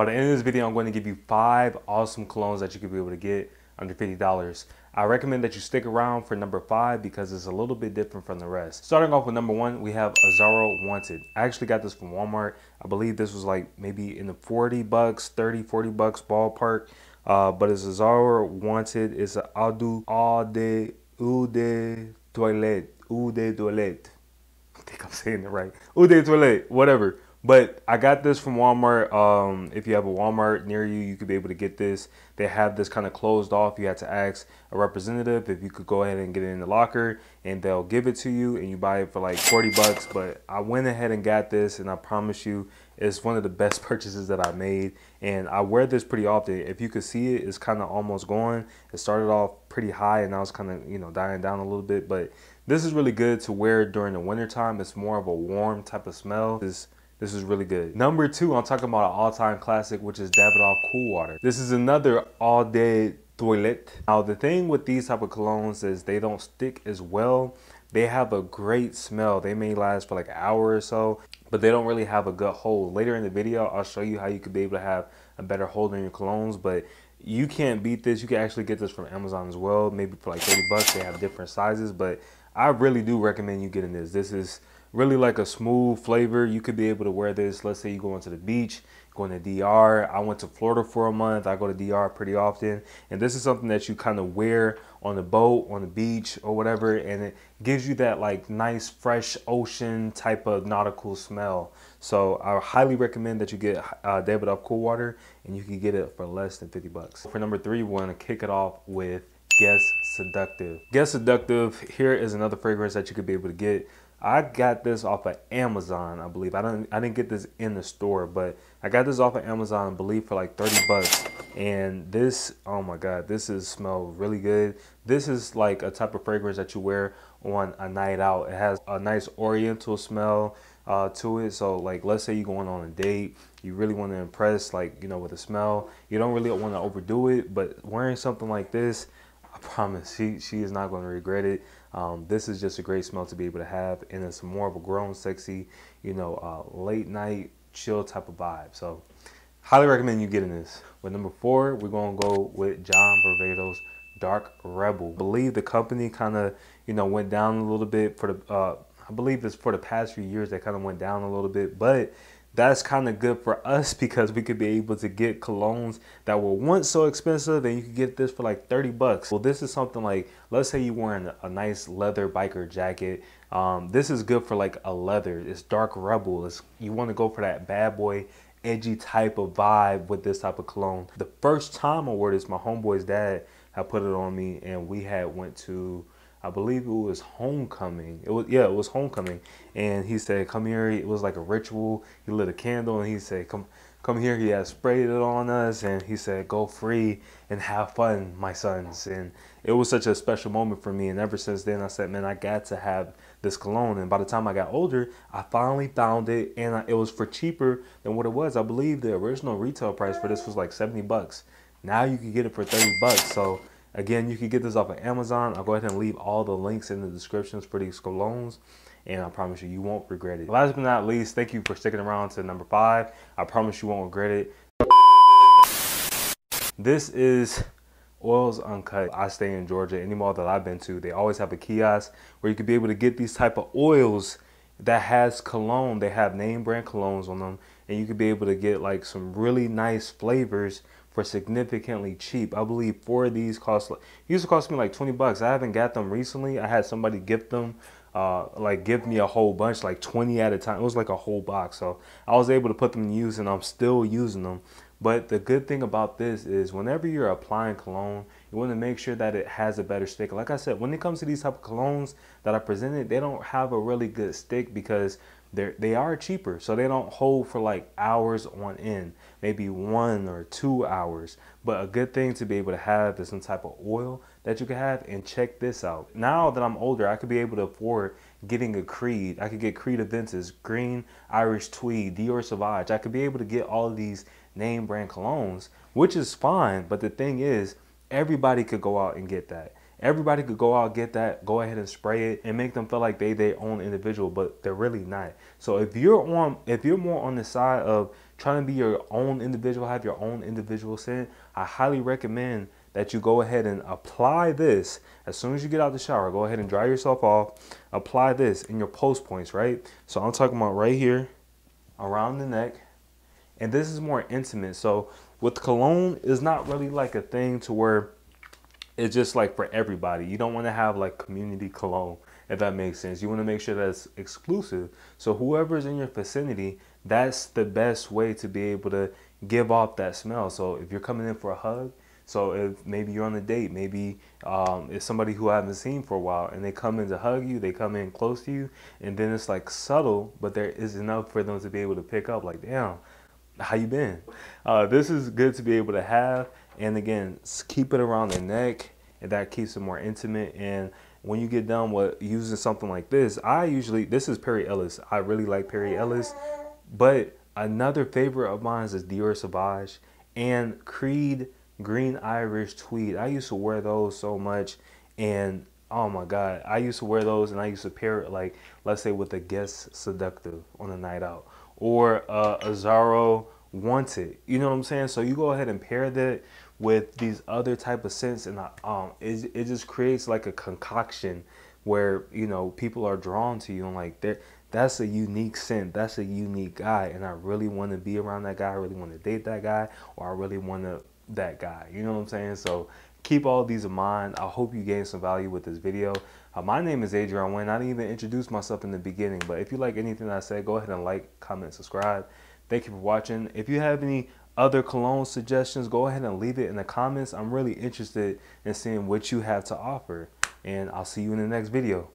By the end of this video, I'm going to give you 5 awesome colognes that you could be able to get under $50. I recommend that you stick around for number 5 because it's a little bit different from the rest. Starting off with number 1, we have Azaro Wanted. I actually got this from Walmart. I believe this was like maybe in the 40 bucks, 30, 40 bucks ballpark. But it's Azaro Wanted. It's an eau de toilette. Eau de toilette. I think I'm saying it right. Eau de toilette, whatever. But I got this from Walmart. If you have a Walmart near you, you could be able to get this. They have this kind of closed off. You had to ask a representative if you could go ahead and get it in the locker, and they'll give it to you, and you buy it for like 40 bucks. But I went ahead and got this, and I promise you, it's one of the best purchases that I made. And I wear this pretty often. If you could see it, it's kind of almost gone. It started off pretty high, and now it's kind of, you know, dying down a little bit. But this is really good to wear during the winter time. It's more of a warm type of smell. This is really good. Number 2, I'm talking about an all-time classic, which is Davidoff Cool Water. This is another eau de toilette. Now, the thing with these type of colognes is they don't stick as well. They have a great smell. They may last for like an hour or so, but they don't really have a good hold. Later in the video, I'll show you how you could be able to have a better hold on your colognes, but you can't beat this. You can actually get this from Amazon as well, maybe for like 30 bucks. They have different sizes, but I really do recommend you getting this. This is really like a smooth flavor. You could be able to wear this. Let's say you go into the beach, going to DR. I went to Florida for a month. I go to DR pretty often. And this is something that you kind of wear on the boat, on the beach or whatever. And it gives you that like nice, fresh ocean type of nautical smell. So I highly recommend that you get Davidoff Cool Water, and you can get it for less than 50 bucks. For number 3, we're gonna kick it off with Guess Seductive. Guess Seductive, here is another fragrance that you could be able to get. I got this off of Amazon, I believe. I didn't get this in the store, but I got this off of Amazon, I believe, for like 30 bucks. And this, oh my God, this smells really good. This is like a type of fragrance that you wear on a night out. It has a nice oriental smell to it. So like, let's say you're going on a date, you really want to impress, like, you know, with the smell. You don't really want to overdo it, but wearing something like this, I promise she is not going to regret it. This is just a great smell to be able to have, and it's more of a grown, sexy, you know, late night chill type of vibe. So highly recommend you getting this. With number 4, we're going to go with John Varvatos Dark Rebel. I believe the company kind of, you know, went down a little bit for the, I believe it's for the past few years, they kind of went down a little bit, but that's kind of good for us because we could be able to get colognes that were once so expensive, and you could get this for like 30 bucks. Well, this is something like, let's say you're wearing a nice leather biker jacket. This is good for like a leather. It's Dark Rebel. You want to go for that bad boy, edgy type of vibe with this type of cologne. The first time I wore this, my homeboy's dad had put it on me, and we had went to, I believe it was homecoming. It was homecoming. And he said, come here. It was like a ritual. He lit a candle, and he said, come here. He had sprayed it on us, and he said, go free and have fun, my sons. And it was such a special moment for me. And ever since then, I said, man, I got to have this cologne. And by the time I got older, I finally found it, and it was for cheaper than what it was. I believe the original retail price for this was like 70 bucks. Now you can get it for 30 bucks. So again, you can get this off of Amazon. I'll go ahead and leave all the links in the descriptions for these colognes, and I promise you, you won't regret it. Last but not least, thank you for sticking around to number 5. I promise you won't regret it. This is Oils Uncut. I stay in Georgia. Any mall that I've been to, they always have a kiosk where you could be able to get these type of oils that has cologne. They have name brand colognes on them, and you could be able to get like some really nice flavors for significantly cheap. I believe 4 of these used to cost me like 20 bucks. I haven't got them recently. I had somebody gift them, like give me a whole bunch, like 20 at a time. It was like a whole box. So I was able to put them in use, and I'm still using them. But the good thing about this is whenever you're applying cologne, you want to make sure that it has a better stick. Like I said, when it comes to these type of colognes that I presented, they don't have a really good stick because they are cheaper. So they don't hold for like hours on end, maybe 1 or 2 hours. But a good thing to be able to have is some type of oil that you can have. And check this out. Now that I'm older, I could be able to afford getting a Creed. I could get Creed Aventus, Green Irish Tweed, Dior Sauvage. I could be able to get all of these name brand colognes, which is fine. But the thing is, everybody could go out and get that. Everybody could go out, get that, go ahead and spray it and make them feel like they their own individual, but they're really not. So if you're more on the side of trying to be your own individual, have your own individual scent, I highly recommend that you go ahead and apply this as soon as you get out the shower. Go ahead and dry yourself off. Apply this in your post points, right? So I'm talking about right here around the neck. And this is more intimate. So with cologne, it's not really like a thing to where it's just like for everybody. You don't want to have like community cologne, if that makes sense. You want to make sure that's exclusive. So whoever's in your vicinity, that's the best way to be able to give off that smell. So if you're coming in for a hug, so if maybe you're on a date, maybe it's somebody who I haven't seen for a while and they come in to hug you, they come in close to you, and then it's like subtle, but there is enough for them to be able to pick up like, damn, how you been? This is good to be able to have. And again, keep it around the neck, and that keeps it more intimate. And when you get done with using something like this, this is Perry Ellis. I really like Perry Ellis, but another favorite of mine is Dior Sauvage and Creed Green Irish Tweed. I used to wear those so much, and oh my God, I used to wear those, and I used to pair it, like, let's say with a Guess Seductive on a night out, or a Azzaro Wanted. You know what I'm saying? So you go ahead and pair that with these other type of scents, and it just creates like a concoction where, you know, people are drawn to you, and like that's a unique scent, that's a unique guy, and I really want to be around that guy, I really want to date that guy, or I really want to that guy. You know what I'm saying? So keep all these in mind. I hope you gained some value with this video. My name is Adrian Wayne. I didn't even introduce myself in the beginning, but if you like anything I said, go ahead and like, comment, subscribe. Thank you for watching. If you have any other cologne suggestions, go ahead and leave it in the comments. I'm really interested in seeing what you have to offer, and I'll see you in the next video.